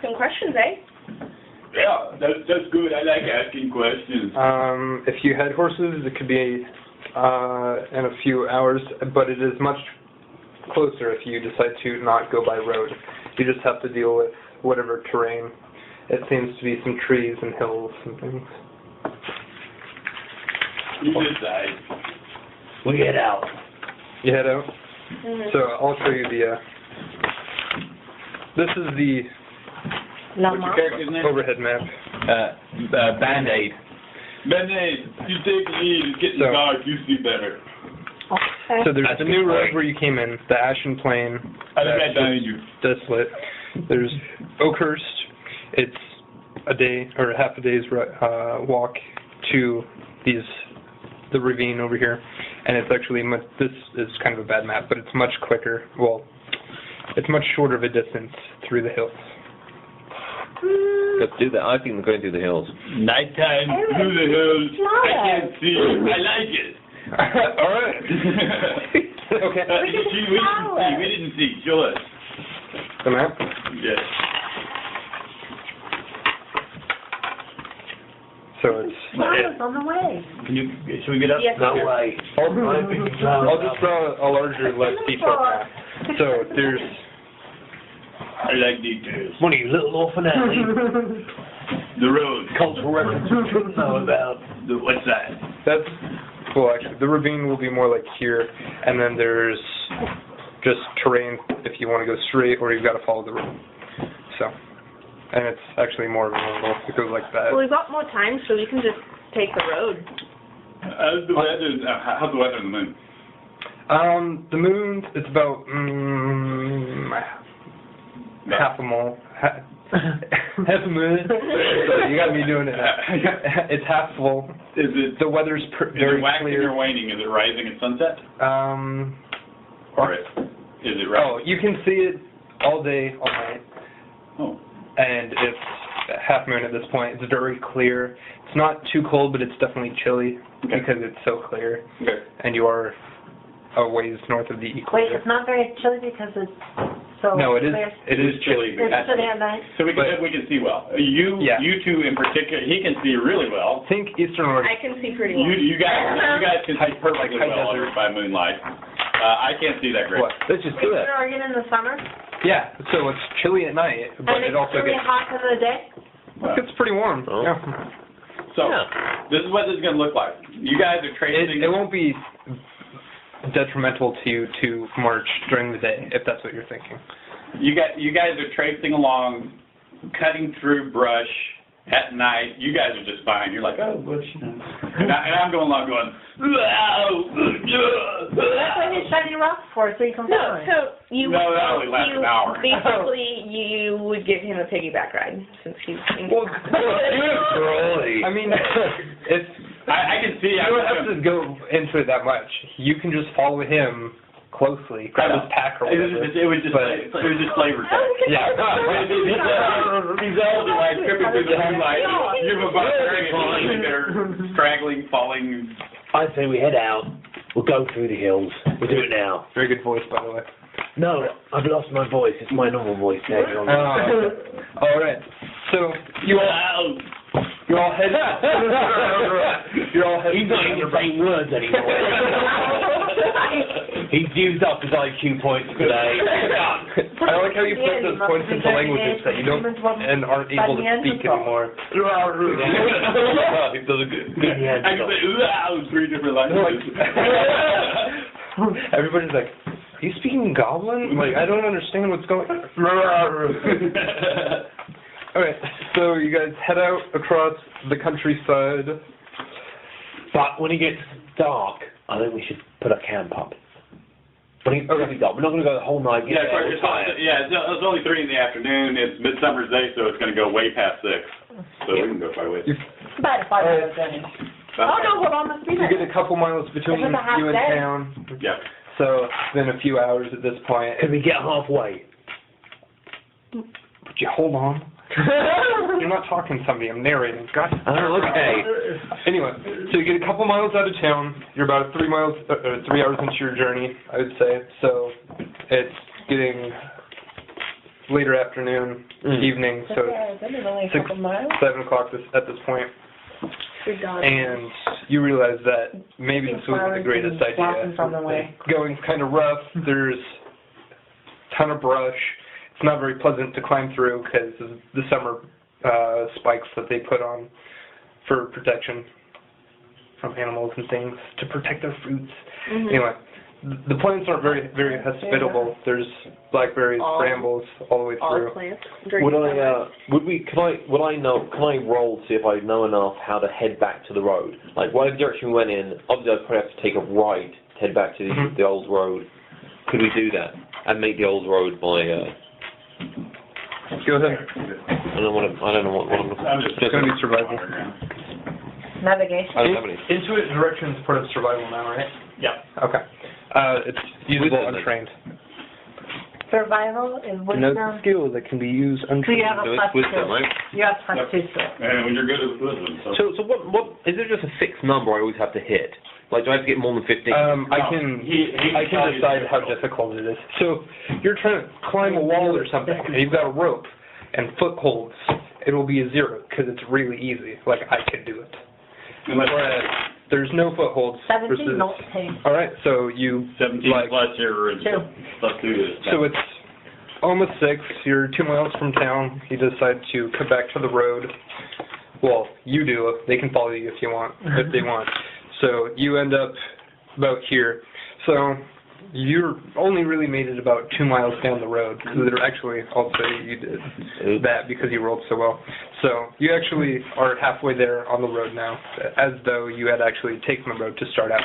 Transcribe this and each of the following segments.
some questions, eh? Yeah, that's good. I like asking questions. If you had horses, it could be in a few hours, but it is much closer if you decide to not go by road. You just have to deal with whatever terrain. It seems to be some trees and hills and things. You decide. We get out. You head out? Mm-hmm. So I'll show you the, this is the What's your character's name? overhead map. Band-Aid. Band-Aid, you take the lead. It's getting dark. You see better. So there's the new road where you came in, the Ashen Plain. I think I behind you. Desolate. There's Oakhurst. It's a day or half a day's walk to the ravine over here, and it's actually this is kind of a bad map, but it's much quicker. Well, it's much shorter of a distance through the hills. Let's do that. I think we're going through the hills. Nighttime through the hills. I can't see. I like it. All right. Okay. We didn't see. Show us. The map? Yes. So it's. Flowers on the way. Should we get up? Yes, No sir. way. I'll just draw a larger, less detailed map. So there's. I like details. One of you little orphan alley. The road. Cultural reference we shouldn't know about. What's that? That's. Well, actually, the ravine will be more like here, and then there's just terrain if you want to go straight, or you've got to follow the road. So, and it's actually more of an angle. It goes like that. Well, we've got more time, so we can just take the road. How's the weather? How's the weather on the moon? The moon, it's about half a mile. Half a moon. You got me doing it. It's half full. Is it The weather's very is it waxing clear. or waning? Is it rising at sunset? Or is it rising? Oh, you can see it all day, all night. Oh. And it's half moon at this point. It's very clear. It's not too cold, but it's definitely chilly because it's so clear. Okay. And you are a ways north of the Wait, equator. it's not very chilly because it's so No, it is. clear. It is chilly. It's chilly at night. So we can see well. You two in particular, he can see really well. Think eastern Oregon. I can see pretty well. You guys can see perfectly high well desert. by moonlight. I can't see that great. What? Let's just do it. Eastern Oregon in the summer, Yeah, so it's chilly at night, but and it it's also really gets hot in the day. it's pretty warm. Oh. Yeah. So this is what this is going to look like. You guys are tracing. It won't be detrimental to you to march during the day, if that's what you're thinking. You guys are tracing along, cutting through brush at night. You guys are just fine. You're like, oh, bush, you know. And I'm going along going, That's what he's shutting you off for, so you can No, follow him. so you No, that only lasts an hour. Basically, you would give him a piggyback ride since he's. Well, I mean, it's I can see. you don't have to go into it that much. You can just follow him closely, grab his pack or whatever. It was just flavor text. Yeah. These elves are like tripping through the moonlight. You have a barbarian and they're straggling, falling. I say we head out. We'll go through the hills. We'll do it now. Very good voice, by the way. No, I've lost my voice. It's my normal voice now. All right. So you all head. You're all heading. He's not even saying words anymore. He's used up his IQ points today. I like how you put those points into languages that you don't and aren't able to speak anymore. He does a good. I can say 3 different languages. Everybody's like, are you speaking Goblin? Like, I don't understand what's going on. Alright, so you guys head out across the countryside. But when it gets dark, I think we should put a camp up. When it gets dark, we're not going to go the whole night. Yeah, it's only 3 in the afternoon. It's Midsummer's Day, so it's going to go way past 6. So we can go quite a ways. About 5 minutes in. Oh no, hold on, let's be You there. get a couple miles between This is a half you and day. town. Yeah. So it's been a few hours at this point. Can we get halfway? Would you hold on? You're not talking to somebody, I'm narrating. God. Oh, okay. Anyway, so you get a couple miles out of town. You're about 3 hours into your journey, I would say. So it's getting later afternoon, evening, so it's 6, 7 o'clock at this point. And you realize that maybe this wasn't the greatest idea. Going's kind of rough. There's a ton of brush. It's not very pleasant to climb through because of the summer spikes that they put on for protection from animals and things to protect their fruits. Anyway, the plants aren't very hospitable. There's blackberries, brambles all the way through. All plants. Can I roll to see if I know enough how to head back to the road? Like, whatever direction we went in, obviously I'd probably have to take a right to head back to the old road. Could we do that? And make the old road by, Go ahead. I don't know what I'm It's going to be survival. Navigation. I don't have any. Intuit directions part of survival now, right? Yeah. Okay. It's usable untrained. Survival is wisdom. No skill that can be used So you untrained. have a So plus it's wisdom, 2. right? You have plus 2 skill. And when you're good at wisdom, so. So what is there just a fixed number I always have to hit? Like, do I have to get more than 15? I can decide how difficult it is. So you're trying to climb a wall or something, and you've got a rope and footholds. It will be a 0 because it's really easy. Like I could do it. Whereas there's no footholds. 17, not 10. All right, so you 17 plus your plus 2 is. So it's almost 6. You're 2 miles from town. You decide to come back to the road. Well, you do. They can follow you if you want, if they want. So you end up about here. So you're only really made it about 2 miles down the road. Because actually, I'll say you did that because you rolled so well. So you actually are halfway there on the road now, as though you had actually taken the road to start out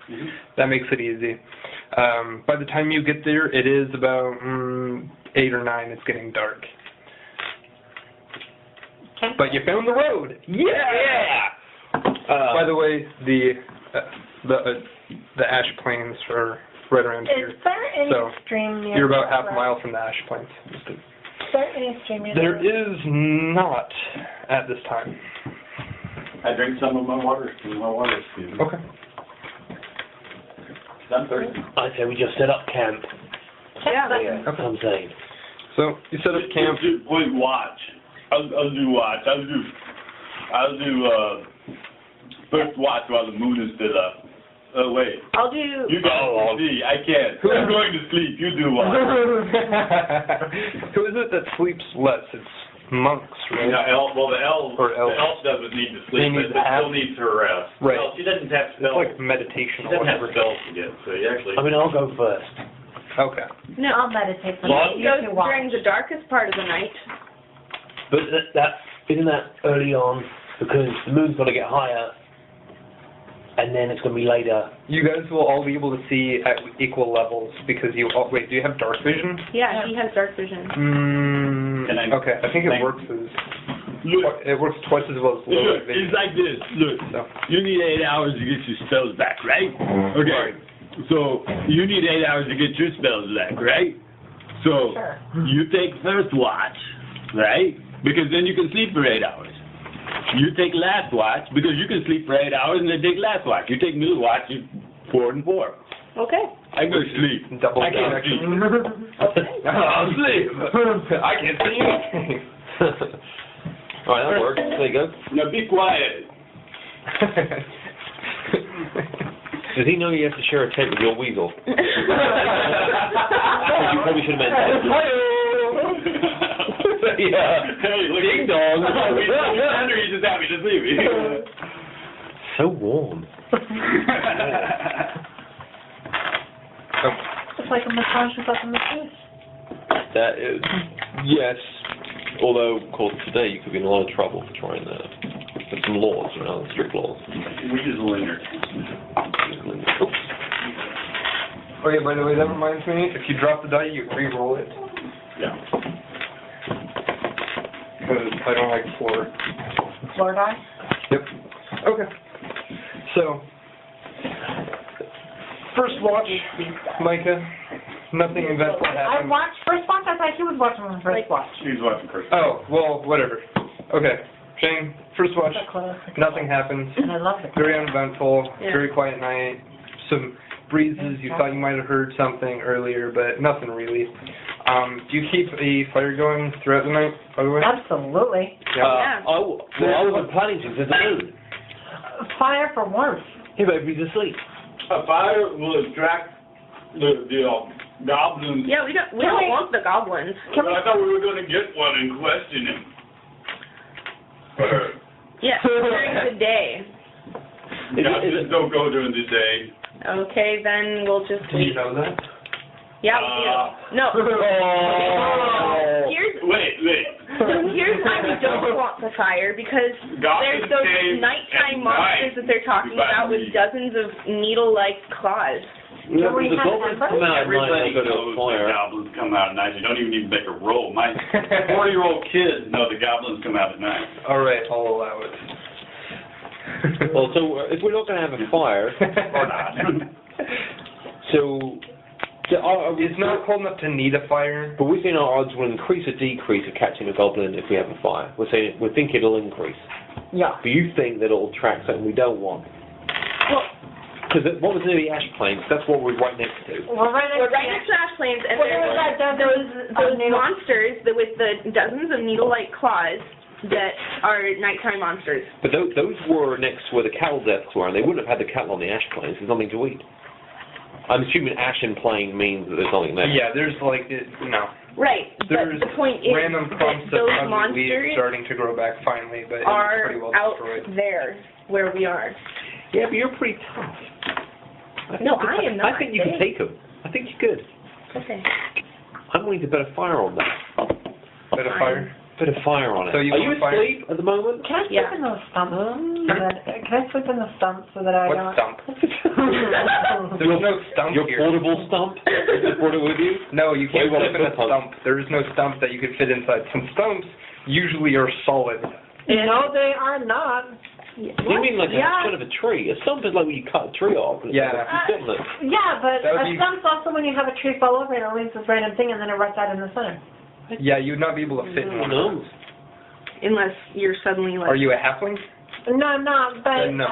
with. That makes it easy. By the time you get there, it is about 8 or 9. It's getting dark. But you found the road. Yeah! By the way, the ash plains are right around here. Is there any So, stream near? You're about half a mile from the ash plains. Is there any stream near? There is not at this time. I drink some of my water. Okay. I'm thirsty. I say we just set up camp. Yeah. That's what I'm saying. So you set up camp. Please watch. I'll do watch. I'll do first watch while the moon is still up. Oh wait. I'll do. You guys can see. I can't. I'm going to sleep. You do watch. Who is it that sleeps less? It's monks, right? Yeah, the elf. Or elves. The elf doesn't need to sleep, They need but to still needs her rest. Right. Well, she doesn't have It's spells. like meditation She or doesn't have whatever. spells to get, so you actually. I mean, I'll go first. Okay. No. I'll meditate. You You go two watch. during the darkest part of the night. But isn't that early on? Because the moon's got to get higher, and then it's going to be later. You guys will all be able to see at equal levels because you all, wait, do you have dark vision? Yeah, he has dark vision. Okay, I think it works twice as well as low light vision. It's like this. Look, So. you need 8 hours to get your spells back, right? Okay. So you need 8 hours to get your spells back, right? So you take first watch, right? Because then you can sleep for 8 hours. You take last watch because you can sleep for 8 hours and then take last watch. You take middle watch, you 4 and 4. Okay. I go to sleep. Double I can't connection. sleep. I'll sleep. I can't see anything. All right, that works. There you go. Now be quiet. Does he know he has to share a tent with your weasel? You probably should have mentioned that. Yeah. Hey, look. Ding dong. He's just happy to see me. So warm. It's like a massage without the masseuse. That is, yes. Although, of course, today you could be in a lot of trouble for trying that. There's some laws, strict laws. We just linger. Oops. Oh yeah, by the way, that reminds me, if you drop the die, you re-roll it. Yeah. Because I don't like floor. Floor die? Yep. Okay. So, first watch, Micah. Nothing eventful I happened. watched first watch. I thought he was watching on first watch. She's watching first. Oh, well, whatever. Okay. Shane, first watch, nothing happens. And I love it. Very uneventful, Yeah. very quiet night. Some breezes. You thought you might have heard something earlier, but nothing really. Do you keep a fire going throughout the night, by the way? Absolutely. Yeah. I wasn't planning to, there's a moon. Fire for warmth. Yeah, but everybody's asleep. A fire will attract the goblins. Yeah, we don't want the goblins. I thought we were going to get one and question him. Yeah, during the day. Goblins don't go during the day. Okay, then we'll just Do you know that? Yeah, we do. No. Wait. Here's why we don't want the fire, because there's those nighttime monsters that they're talking about with dozens of needle-like claws. Yeah, we the have goblins that come out at night Everybody and go to a knows the fire. goblins come out at night. You don't even need to make a roll. My 40-year-old kids know the goblins come out at night. All right, I'll allow it. Well, so if we're not going to have a fire, Or not. so It's not cold enough to need a fire. but we're saying our odds will increase or decrease of catching a goblin if we have a fire. We're thinking it'll increase. Yeah. But you think that it'll attract something we don't want. Well, Because what was near the ash plains, that's what we're right next to. We're right we're right next to ash plains, and Well, there's there's that those monsters with the dozens of needle-like claws that are nighttime monsters. But those were next to where the cattle deaths were, and they wouldn't have had the cattle on the ash plains. There's nothing to eat. I'm assuming ash and plain means that there's nothing there. Yeah, there's like no. Right, There's but the point is random that clumps of those ugly monsters weeds starting to grow back finally, but it was are pretty well out destroyed. there where we are. Yeah, but you're pretty tough. No, I am not. I think you can take them. I think you could. Okay. I'm willing to bet a fire on that. Bit of fire. Bit of fire on it. So you Are you want fire? asleep at the moment? Can I sleep in those stumps? Can I sleep in the stumps so that I What don't... stump? There's no stump Your here. portable stump? You just brought it with you? No, you can't Wait, sleep in a what? stump. There is no stump that you could fit inside. Some stumps usually are solid. No, they are not. You mean like a sort of a tree? A stump is like when you cut a tree off. And it's Yeah. like you sit on it. Yeah, but That would a be- stump's also when you have a tree fall over and it leaves this random thing and then it ruts out in the center. Yeah, you would not be able to fit in Who one. knows? Unless you're suddenly like... Are you a halfling? No, I'm not, but... No.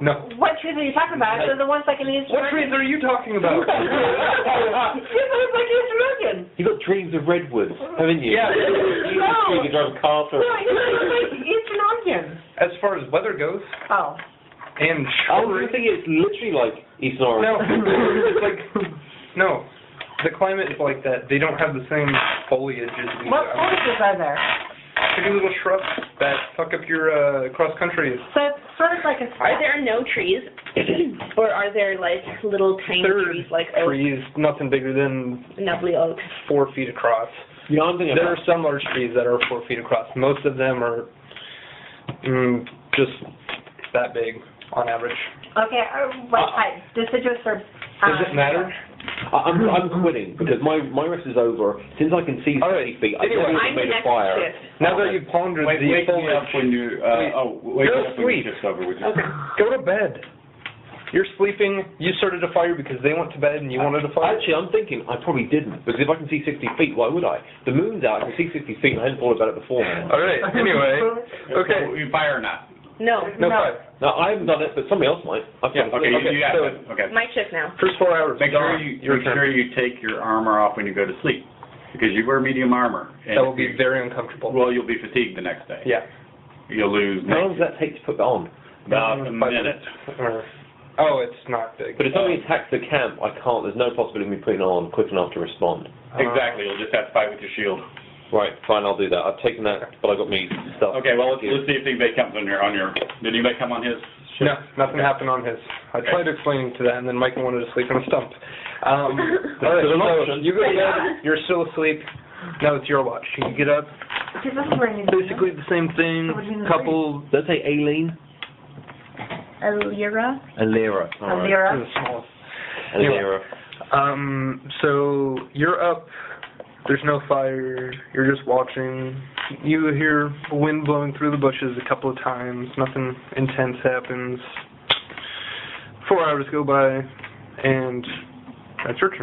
No. What trees are you talking about? They're the ones like in East What trees are you talking about? You look like East Oregon. You got dreams of redwoods, haven't you? Yeah. You can drive a car through. No, you look like Eastern Oregon. As far as weather goes, Oh. and I shrubbery. think it's literally like Eastern Oregon. No, it's like no. The climate is like that. They don't have the same foliage as we What do. forests are there? Pretty little shrubs that fuck up your cross country. So it's sort of like a... Are there no trees? Or are there like little tiny There are trees like oak, trees, nothing bigger than nubbly oak? 4 feet across. You know, I'm thinking There about are some large trees that are 4 feet across. Most of them are just that big on average. Okay, what type? Deciduous or... Does it matter? I'm quitting because my rest is over. Since I can see 60 feet, I Anyway. just I'm the made a next fire. shift. Now that you've pondered Wake the me foliage, up when you, wake You're me up when asleep. your shift's over. Would you? Okay. go to bed. You're sleeping, you started a fire because they went to bed and you wanted a fire? Actually, I'm thinking I probably didn't because if I can see 60 feet, why would I? The moon's out, I can see 60 feet, and I hadn't thought about it beforehand. Alright, anyway. Okay. You fire or not? No. No fire. No, I haven't done it, but somebody else might. I've Yeah, done Okay, it. you got so- it. Okay. My shift now. First 4 hours. Make sure you take your armor off when you go to sleep, because you wear medium armor. And That will be very uncomfortable. well, you'll be fatigued the next day. Yeah. You'll lose How long does that take to put that on? about a 5 minute. Or- Oh, it's not big. But if somebody attacks the camp, I can't. There's no possibility of me putting it on quick enough to respond. Exactly. You'll just have to fight with your shield. Right, fine, I'll do that. I've taken that, but I got me stuff. Okay. Well, let's see if anybody comes on your. Did anybody come on his shift? No, nothing happened on his. I tried explaining to that, and then Michael wanted to sleep on a stump. All right, There's an so option. you go to bed, you're still asleep. Now it's your watch. You get up, This is where you need to basically the same thing, couple... Don't say Aileen. Alira? Alira. Alira. the smallest. Alira. So you're up. There's no fire. You're just watching. You hear wind blowing through the bushes a couple of times. Nothing intense happens. 4 hours go by, and that's your turn.